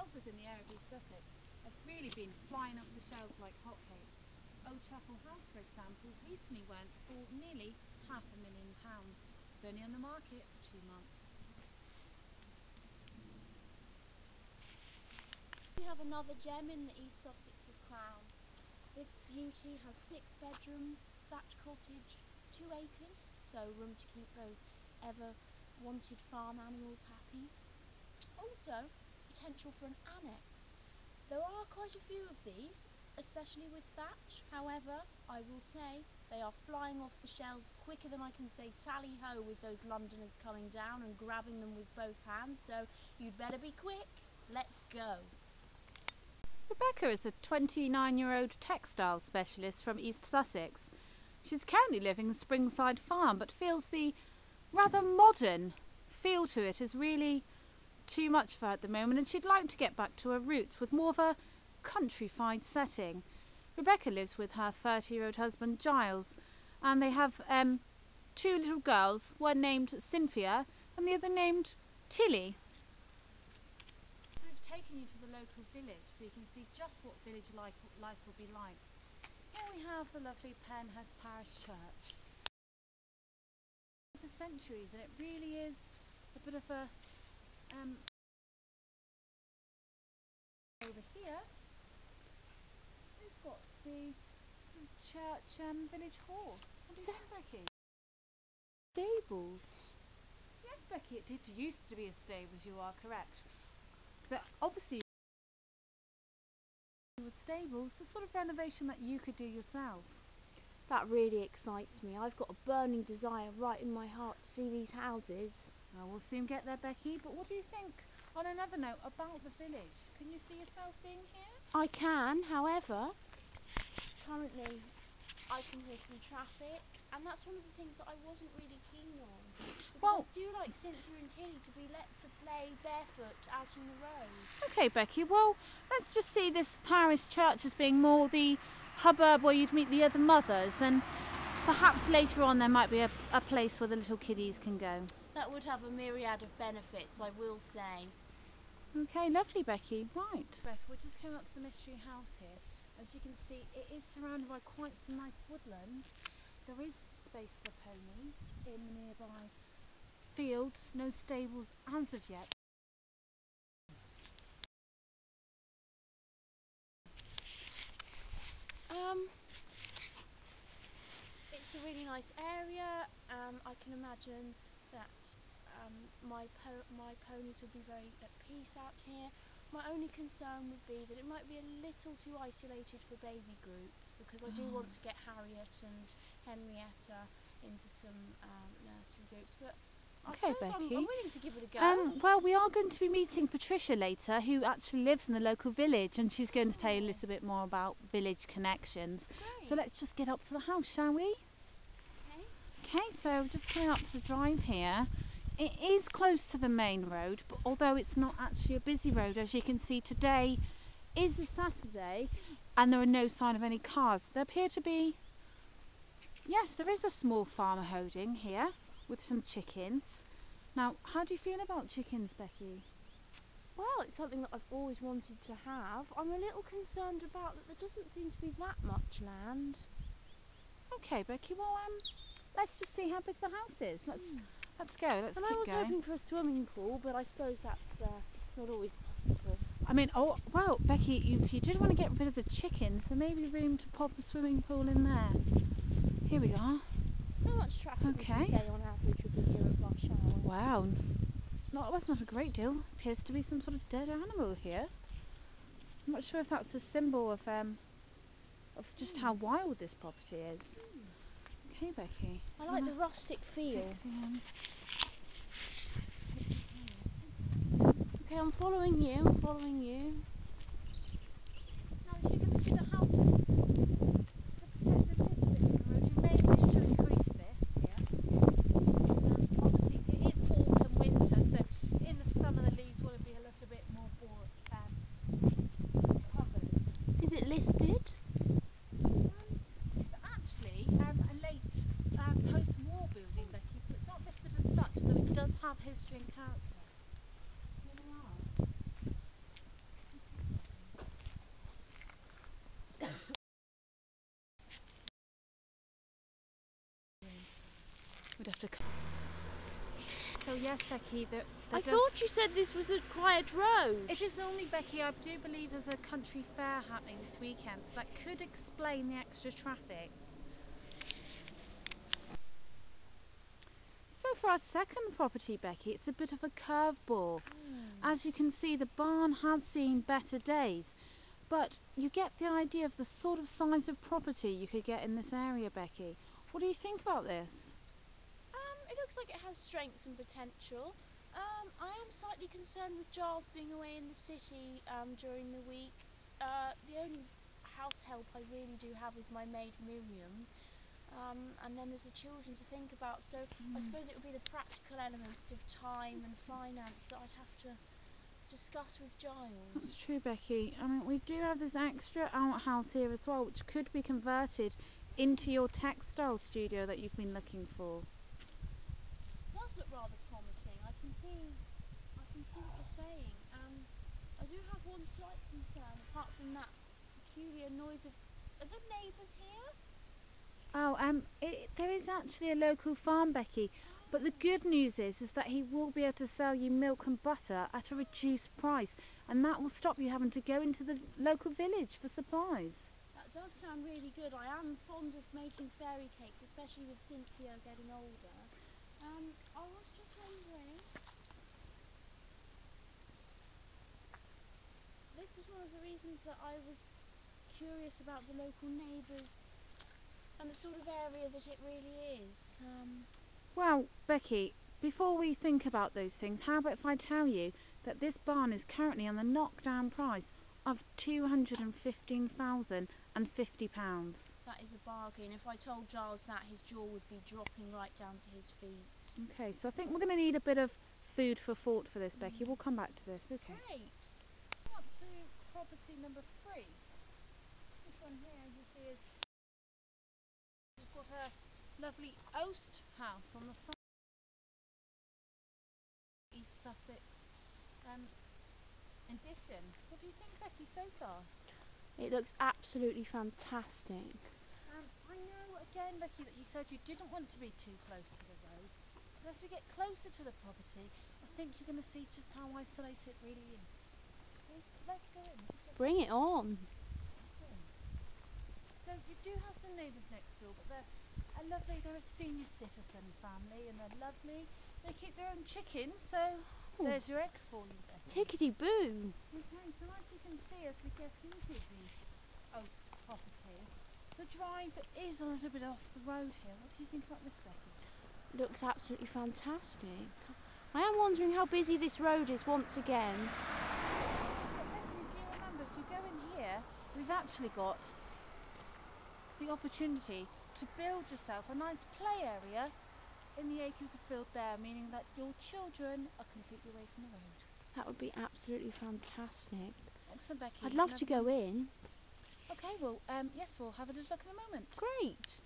houses in the area of East Sussex have really been flying off the shelves like hotcakes. Old Chapel House, for example, recently went for nearly £500,000. It's only on the market for 2 months. We have another gem in the East Sussex Crown. This beauty has 6 bedrooms, thatched cottage, 2 acres, so room to keep those ever wanted farm animals happy. Also, potential for an annex. There are quite a few of these, especially with thatch. However, I will say they are flying off the shelves quicker than I can say tally ho with those Londoners coming down and grabbing them with both hands, so you'd better be quick. Let's go. Rebecca is a 29-year-old textile specialist from East Sussex. She's currently living in Springside Farm, but feels the rather modern feel to it is really too much for her at the moment, and she'd like to get back to her roots with more of a countrified setting. Rebecca lives with her 30-year-old husband Giles, and they have 2 little girls, one named Cynthia and the other named Tilly. We've taken you to the local village so you can see just what village life will be like. Here we have the lovely Penhurst Parish Church. For centuries, and it really is a bit of a over here we've got the church village hall. What do you think, Becky? Stables. Yes, Becky, it did used to be a stables, you are correct. But obviously with stables, the sort of renovation that you could do yourself. That really excites me. I've got a burning desire right in my heart to see these houses. Well, we'll soon get there, Becky, but what do you think, on another note, about the village? Can you see yourself being here? I can, however, currently I can hear some traffic, and that's one of the things that I wasn't really keen on. Because I do like Cynthia and Tilly to be let to play barefoot out in the road. Okay, Becky, well, let's just see this parish church as being more the hubbub where you'd meet the other mothers, and perhaps later on there might be a place where the little kiddies can go. That would have a myriad of benefits, I will say. Okay, lovely, Becky. Right. Rebecca, we're just coming up to the mystery house here. As you can see, it is surrounded by quite some nice woodland. There is space for ponies in the nearby fields, no stables as of yet. It's a really nice area. I can imagine that my ponies would be very at peace out here. My only concern would be that it might be a little too isolated for baby groups, because I do want to get Harriet and Henrietta into some nursery groups, but Okay, I'm Becky. willing to give it a go. Well, we are going to be meeting Patricia later, who actually lives in the local village, and she's going to tell you a little bit more about village connections. Great. So let's just get up to the house, shall we? Okay, so just coming up to the drive here. It is close to the main road, but although it's not actually a busy road, as you can see, today is a Saturday and there are no sign of any cars. There appear to be, yes, there is a small farmer holding here with some chickens. Now, how do you feel about chickens, Becky? Well, it's something that I've always wanted to have. I'm a little concerned about that there doesn't seem to be that much land. Okay, Becky, well, let's just see how big the house is. Let's go, let's keep going. And I was hoping for a swimming pool, but I suppose that's not always possible. I mean, oh, well, Becky, if you did want to get rid of the chickens, there may be room to pop a swimming pool in there. Here we are. How much traffic would you say on average would be here at rush hour? Wow, that's not a great deal. Appears to be some sort of dead animal here. I'm not sure if that's a symbol of just how wild this property is. Okay, Becky. I like the rustic feel. Okay, I'm following you. Now, as you can see, the house is protected a little bit from the road. You may wish to increase this here. Obviously, it is autumn, winter, so in the summer the leaves will be a little bit more covered. Is it listed? It's actually a late post-war building, Becky, so it's not listed as such, though it does have history and character. Here we are. We'd have to. So yes, Becky, I thought you said this was a quiet road. It is only, Becky. I do believe there's a country fair happening this weekend, so that could explain the extra traffic. So for our second property, Becky, it's a bit of a curveball. As you can see, the barn has seen better days, but you get the idea of the sort of size of property you could get in this area, Becky. What do you think about this? It looks like it has strengths and potential. I am slightly concerned with Giles being away in the city during the week. The only house help I really do have is my maid Miriam. And then there's the children to think about, so I suppose it would be the practical elements of time and finance that I'd have to discuss with Giles. That's true, Becky. I mean, we do have this extra outhouse here as well, which could be converted into your textile studio that you've been looking for. It does look rather promising. I can see what you're saying. I do have one slight concern, apart from that peculiar noise of... Are the neighbours here? Oh, there is actually a local farm, Becky, but the good news is that he will be able to sell you milk and butter at a reduced price, and that will stop you having to go into the local village for supplies. That does sound really good. I am fond of making fairy cakes, especially with Cynthia getting older. I was just wondering... This was one of the reasons that I was curious about the local neighbours and the sort of area that it really is. Well, Becky, before we think about those things, how about if I tell you that this barn is currently on the knockdown price of £215,050. That is a bargain. If I told Giles that, his jaw would be dropping right down to his feet. Okay, so I think we're going to need a bit of food for thought for this, Becky. We'll come back to this. Okay. Great. Up to property number 3. This one here, you see, is we've got a lovely oast house on the side. East Sussex edition. What do you think, Becky, so far? It looks absolutely fantastic. I know, again, Becky, that you said you didn't want to be too close to the road. But as we get closer to the property, I think you're going to see just how isolated it really is. Let's go in. Bring it on. So you do have some neighbours next door, but they're a senior citizen family, and they're lovely. They keep their own chickens, so there's your eggs for you, Becky. Tickety-boo. Okay, so as you can see, as we get into the oast property, the drive is a little bit off the road here. What do you think about this, Becky? Looks absolutely fantastic. I am wondering how busy this road is once again. But Becky, do you remember, if you go in here, we've actually got the opportunity to build yourself a nice play area in the acres of field there, meaning that your children are completely away from the road. That would be absolutely fantastic. Excellent, Becky. I'd love to go in. Okay, well, yes, we'll have a little look in a moment. Great.